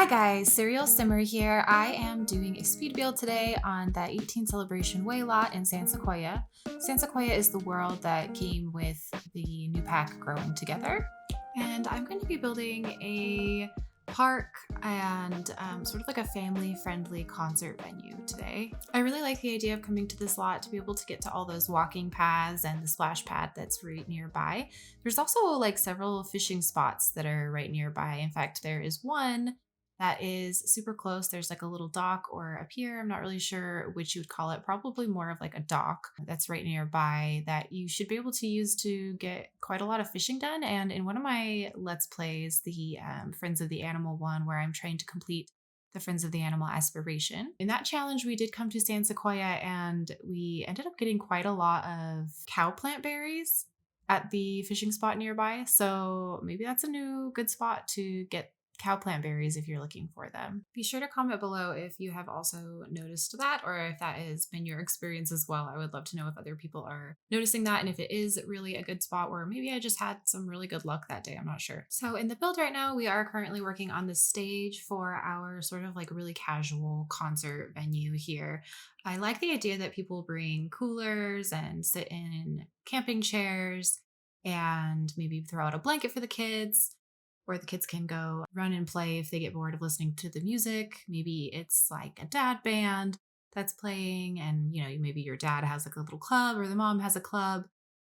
Hi guys, Serial Simmer here. I am doing a speed build today on the 18 Celebration Way lot in San Sequoia. San Sequoia is the world that came with the new pack growing together. And I'm going to be building a park and sort of like a family-friendly concert venue today. I really like the idea of coming to this lot to be able to get to all those walking paths and the splash pad that's right nearby. There's also like several fishing spots that are right nearby. In fact, there is one that is super close. There's like a little dock or a pier. I'm not really sure which you would call it. Probably more of like a dock that's right nearby that you should be able to use to get quite a lot of fishing done. And in one of my Let's Plays, the Friends of the Animal one, where I'm trying to complete the Friends of the Animal aspiration. In that challenge, we did come to San Sequoia and we ended up getting quite a lot of cow plant berries at the fishing spot nearby. So maybe that's a new good spot to get cow plant berries if you're looking for them. Be sure to comment below if you have also noticed that or if that has been your experience as well. I would love to know if other people are noticing that and if it is really a good spot, or maybe I just had some really good luck that day. I'm not sure. So in the build right now, we are currently working on the stage for our sort of like really casual concert venue here. I like the idea that people bring coolers and sit in camping chairs and maybe throw out a blanket for the kids, where the kids can go run and play if they get bored of listening to the music. Maybe it's like a dad band that's playing, and maybe your dad has like a little club or the mom has a club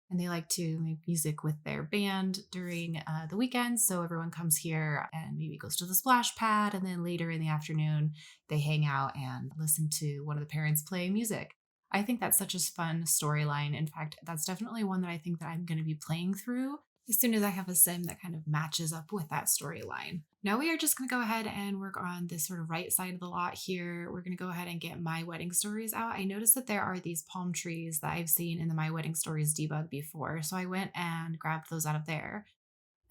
and they like to make music with their band during the weekends. So everyone comes here and maybe goes to the splash pad, and then later in the afternoon they hang out and listen to one of the parents play music. I think that's such a fun storyline. In fact, that's definitely one that I think that I'm going to be playing through as soon as I have a sim that kind of matches up with that storyline. Now we are just going to go ahead and work on this sort of right side of the lot here. We're going to go ahead and get My Wedding Stories out. I noticed that there are these palm trees that I've seen in the My Wedding Stories debug before, so I went and grabbed those out of there.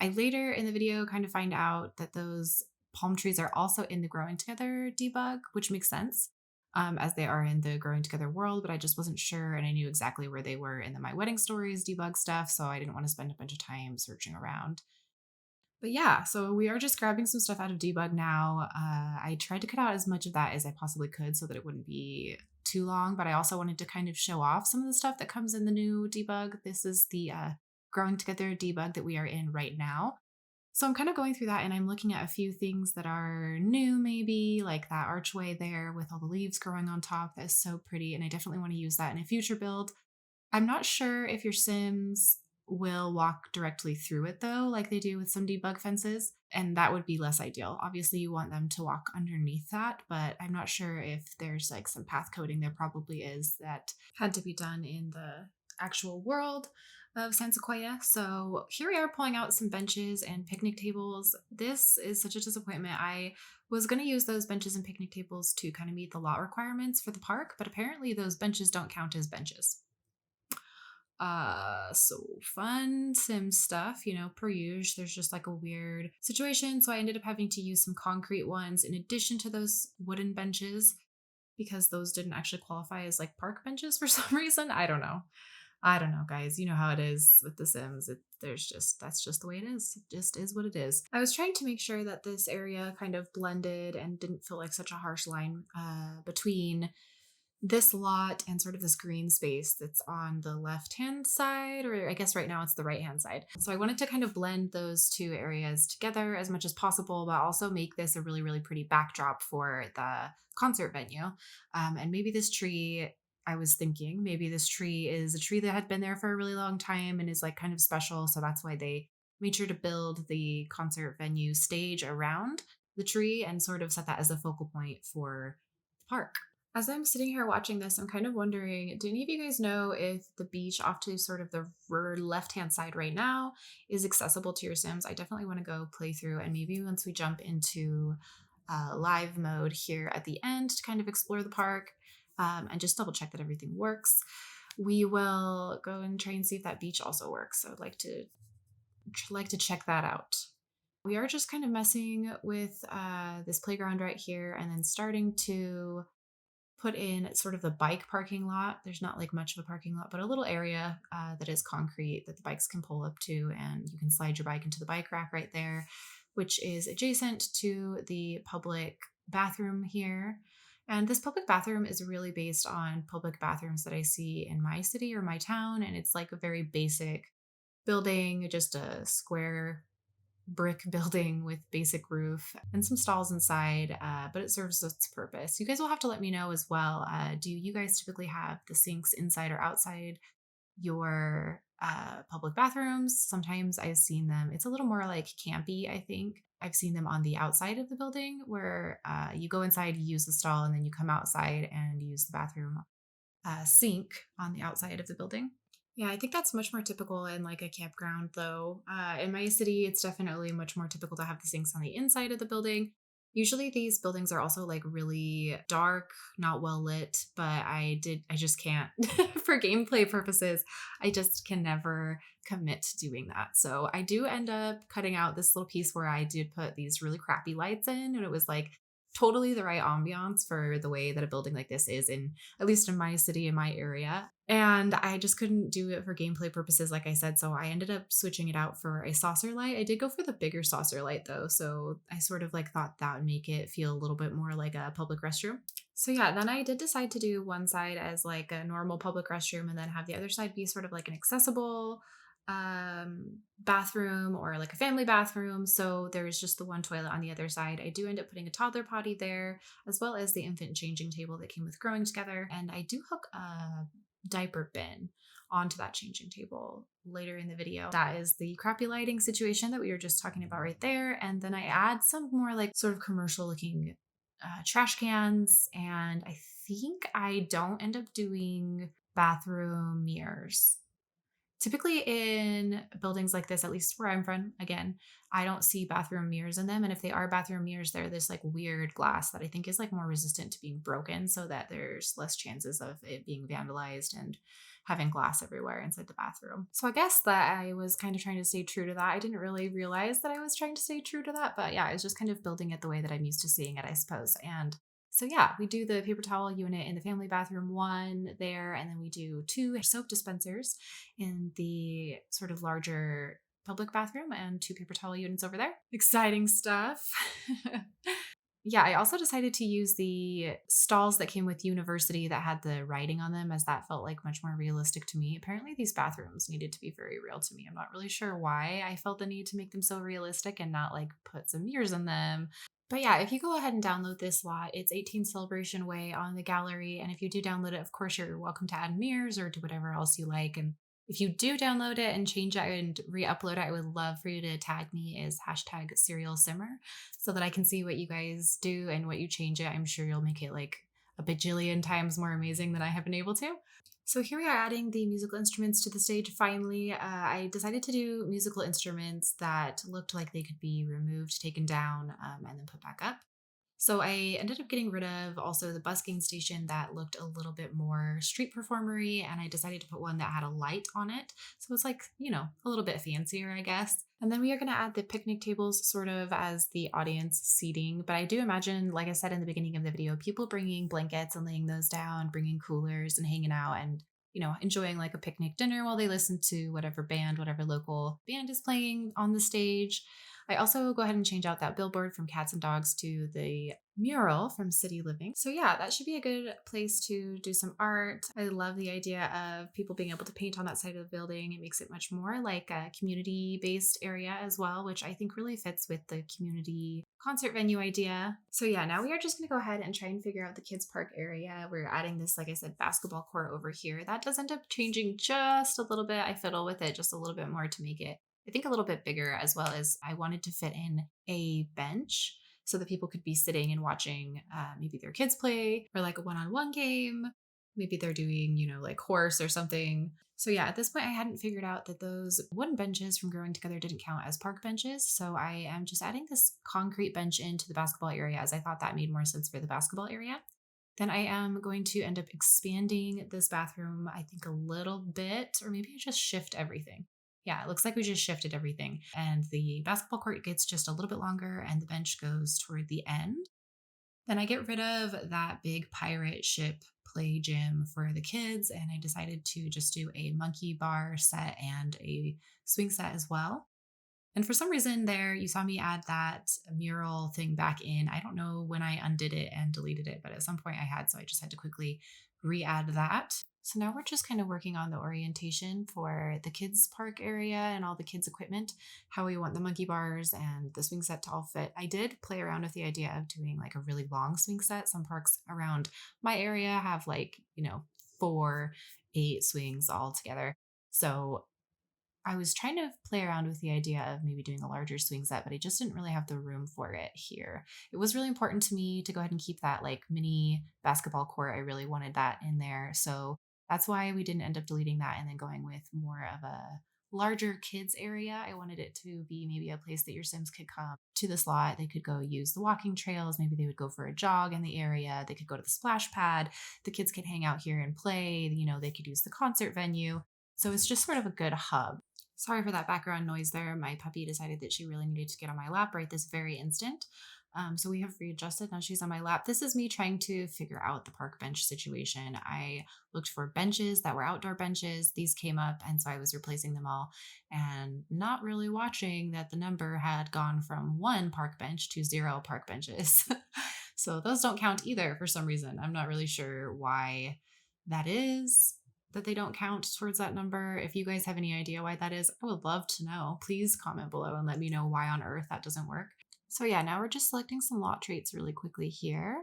I later in the video kind of find out that those palm trees are also in the Growing Together debug, which makes sense. As they are in the Growing Together world, but I just wasn't sure, and I knew exactly where they were in the My Wedding Stories debug stuff, so I didn't want to spend a bunch of time searching around. But yeah, so we are just grabbing some stuff out of debug now. I tried to cut out as much of that as I possibly could so that it wouldn't be too long, but I also wanted to kind of show off some of the stuff that comes in the new debug. This is the Growing Together debug that we are in right now. So I'm kind of going through that and I'm looking at a few things that are new, maybe like that archway there with all the leaves growing on top. That is so pretty. And I definitely want to use that in a future build. I'm not sure if your Sims will walk directly through it though, like they do with some debug fences. And that would be less ideal. Obviously you want them to walk underneath that, but I'm not sure if there's like some path coding. There probably is that had to be done in the actual world of San Sequoia. So here we are pulling out some benches and picnic tables. This is such a disappointment. I was going to use those benches and picnic tables to kind of meet the lot requirements for the park, but apparently those benches don't count as benches. So fun sim stuff, per usual. There's just like a weird situation. So I ended up having to use some concrete ones in addition to those wooden benches because those didn't actually qualify as like park benches for some reason. I don't know, guys. You know how it is with The Sims. That's just the way it is. It just is what it is. I was trying to make sure that this area kind of blended and didn't feel like such a harsh line between this lot and sort of this green space that's on the left-hand side, or I guess right now it's the right-hand side. So I wanted to kind of blend those two areas together as much as possible, but also make this a really, really pretty backdrop for the concert venue. And maybe this tree, I was thinking maybe this tree is a tree that had been there for a really long time and is like kind of special. So that's why they made sure to build the concert venue stage around the tree and sort of set that as a focal point for the park. As I'm sitting here watching this, I'm kind of wondering, do any of you guys know if the beach off to sort of the left-hand side right now is accessible to your Sims? I definitely want to go play through, and maybe once we jump into live mode here at the end to kind of explore the park and just double check that everything works, we will go and try and see if that beach also works. So I'd like to check that out. We are just kind of messing with this playground right here and then starting to put in sort of the bike parking lot. There's not like much of a parking lot, but a little area that is concrete that the bikes can pull up to, and you can slide your bike into the bike rack right there. which is adjacent to the public bathroom here. And this public bathroom is really based on public bathrooms that I see in my city or my town. And it's like a very basic building, just a square brick building with basic roof and some stalls inside, but it serves its purpose. You guys will have to let me know as well. Do you guys typically have the sinks inside or outside your public bathrooms? Sometimes I've seen them, it's a little more like campy, I think. I've seen them on the outside of the building where you go inside, you use the stall, and then you come outside and use the bathroom sink on the outside of the building. Yeah, I think that's much more typical in like a campground, though. In my city, it's definitely much more typical to have the sinks on the inside of the building. Usually, these buildings are also like really dark, not well lit, but I just can't, for gameplay purposes, I just can never commit to doing that. So I do end up cutting out this little piece where I did put these really crappy lights in, and it was like totally the right ambiance for the way that a building like this is in, at least in my city, in my area. And I just couldn't do it for gameplay purposes, like I said. So I ended up switching it out for a saucer light. I did go for the bigger saucer light though. So I sort of like thought that would make it feel a little bit more like a public restroom. So yeah, then I did decide to do one side as like a normal public restroom and then have the other side be sort of like an accessible bathroom or like a family bathroom. So there's just the one toilet on the other side. I do end up putting a toddler potty there, as well as the infant changing table that came with growing together. And I do hook a diaper bin onto that changing table later in the video. That is the crappy lighting situation that we were just talking about right there. And then I add some more like sort of commercial looking trash cans. And I think I don't end up doing bathroom mirrors. Typically in buildings like this, at least where I'm from, again, I don't see bathroom mirrors in them. And if they are bathroom mirrors, they're this like weird glass that I think is like more resistant to being broken so that there's less chances of it being vandalized and having glass everywhere inside the bathroom. So I guess that I was kind of trying to stay true to that. I didn't really realize that I was trying to stay true to that, but yeah, I was just kind of building it the way that I'm used to seeing it, I suppose. And so yeah, we do the paper towel unit in the family bathroom one there, and then we do two soap dispensers in the sort of larger public bathroom and two paper towel units over there. Exciting stuff. Yeah, I also decided to use the stalls that came with university that had the writing on them, as that felt like much more realistic to me. Apparently, these bathrooms needed to be very real to me. I'm not really sure why I felt the need to make them so realistic and not like put some mirrors in them. But yeah, if you go ahead and download this lot, it's 18 Celebration Way on the gallery. And if you do download it, of course, you're welcome to add mirrors or do whatever else you like. And if you do download it and change it and re-upload it, I would love for you to tag me as hashtag serial simmer so that I can see what you guys do and what you change it. I'm sure you'll make it like a bajillion times more amazing than I have been able to. So here we are adding the musical instruments to the stage. Finally, I decided to do musical instruments that looked like they could be removed, taken down, and then put back up. So I ended up getting rid of also the busking station that looked a little bit more street performery, and I decided to put one that had a light on it. So it's like, a little bit fancier, I guess. And then we are going to add the picnic tables sort of as the audience seating. But I do imagine, like I said in the beginning of the video, people bringing blankets and laying those down, bringing coolers and hanging out and enjoying like a picnic dinner while they listen to whatever band, whatever local band is playing on the stage. I also go ahead and change out that billboard from Cats and Dogs to the mural from City Living. So yeah, that should be a good place to do some art. I love the idea of people being able to paint on that side of the building. It makes it much more like a community-based area as well, which I think really fits with the community concert venue idea. So yeah, now we are just going to go ahead and try and figure out the kids park area. We're adding this, like I said, basketball court over here. That does end up changing just a little bit. I fiddle with it just a little bit more to make it, I think, a little bit bigger, as well as I wanted to fit in a bench so that people could be sitting and watching maybe their kids play or like a one-on-one game. Maybe they're doing, like horse or something. So yeah, at this point, I hadn't figured out that those wooden benches from Growing Together didn't count as park benches. So I am just adding this concrete bench into the basketball area, as I thought that made more sense for the basketball area. Then I am going to end up expanding this bathroom, I think, a little bit, or maybe I just shift everything. Yeah, it looks like we just shifted everything. And the basketball court gets just a little bit longer and the bench goes toward the end. Then I get rid of that big pirate ship play gym for the kids, and I decided to just do a monkey bar set and a swing set as well. And for some reason there, you saw me add that mural thing back in. I don't know when I undid it and deleted it, but at some point I had, so I just had to quickly re-add that. So now we're just kind of working on the orientation for the kids park area and all the kids equipment, how we want the monkey bars and the swing set to all fit. I did play around with the idea of doing like a really long swing set. Some parks around my area have like, 4, 8 swings all together. So I was trying to play around with the idea of maybe doing a larger swing set, but I just didn't really have the room for it here. It was really important to me to go ahead and keep that like mini basketball court. I really wanted that in there. So that's why we didn't end up deleting that and then going with more of a larger kids area. I wanted it to be maybe a place that your Sims could come to this lot. They could go use the walking trails. Maybe they would go for a jog in the area. They could go to the splash pad. The kids could hang out here and play. They could use the concert venue. So it's just sort of a good hub. Sorry for that background noise there. My puppy decided that she really needed to get on my lap right this very instant. So we have readjusted. Now she's on my lap. This is me trying to figure out the park bench situation. I looked for benches that were outdoor benches. These came up, and so I was replacing them all and not really watching that the number had gone from 1 park bench to 0 park benches. So those don't count either for some reason. I'm not really sure why that is, that they don't count towards that number. If you guys have any idea why that is, I would love to know. Please comment below and let me know why on earth that doesn't work. So yeah, now we're just selecting some lot traits really quickly here.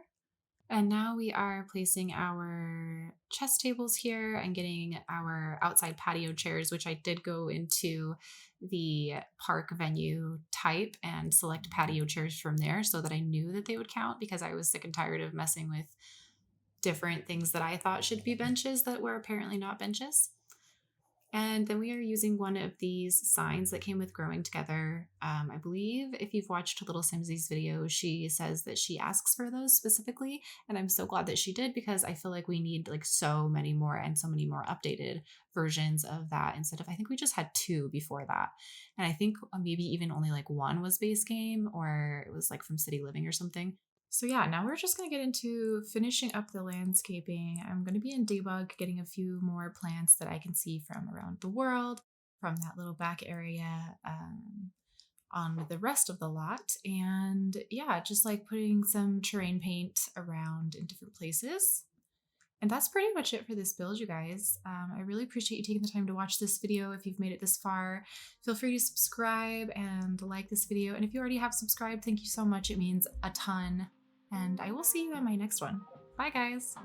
And now we are placing our chess tables here and getting our outside patio chairs, which I did go into the park venue type and select patio chairs from there so that I knew that they would count, because I was sick and tired of messing with different things that I thought should be benches that were apparently not benches. And then we are using one of these signs that came with Growing Together. I believe if you've watched Little Simsy's video, she says that she asks for those specifically. And I'm so glad that she did, because I feel like we need like so many more and so many more updated versions of that instead of, I think we just had 2 before that. And I think maybe even only like 1 was base game, or it was like from City Living or something. So yeah, now we're just going to get into finishing up the landscaping. I'm going to be in debug, getting a few more plants that I can see from around the world, from that little back area on the rest of the lot. And yeah, just like putting some terrain paint around in different places. And that's pretty much it for this build, you guys. I really appreciate you taking the time to watch this video. If you've made it this far, feel free to subscribe and like this video. And if you already have subscribed, thank you so much. It means a ton. And I will see you in my next one. Bye, guys.